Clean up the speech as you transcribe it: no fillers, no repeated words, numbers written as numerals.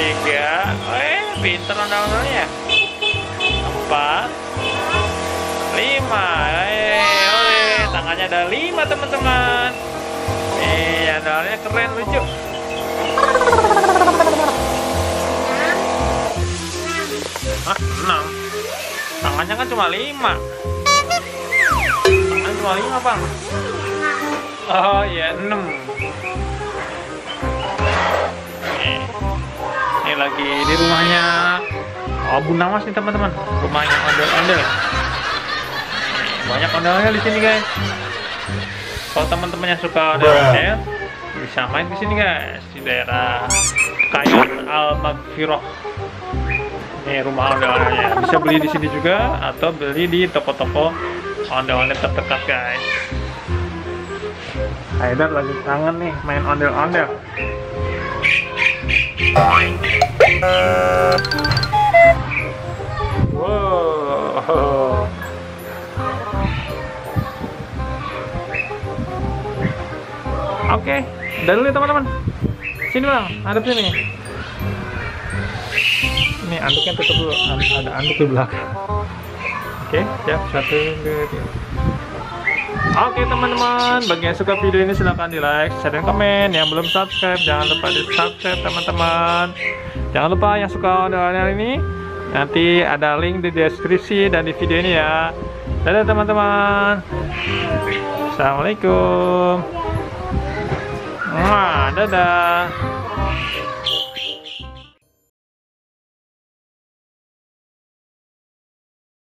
3. Pinter ondel-ondelnya ya. 4, 5. Tangannya ada 5 teman-teman. Ondel-ondelnya keren, lucu. 6. Tangannya kan cuma 5. Tangannya cuma 5 bang. Oh iya 6. Ini lagi di rumahnya Bu Nawas nih teman-teman. Rumahnya ondel-ondel. Banyak ondel-ondel di sini guys. Kalau teman-teman yang suka ondel-ondel bisa main di sini guys, di daerah Kayon Al-Maghfirah. Ini rumah ondel-ondelnya. Bisa beli di sini juga atau beli di toko-toko ondel-ondel terdekat guys. Haidar lagi kangen nih main ondel-ondel. Wow. Oke, udah dulu ya teman-teman. Sini bang, hadap sini. Ini anduknya tutup dulu. Ada anduk di belakang. Oke, siap. 1, 2, 3. Oke teman-teman, bagi yang suka video ini silahkan di like, share, dan komen. Yang belum subscribe jangan lupa di subscribe teman-teman. Jangan lupa yang suka ondel-ondel ini, nanti ada link di deskripsi dan di video ini ya. Dadah teman-teman. Assalamualaikum. Dadah.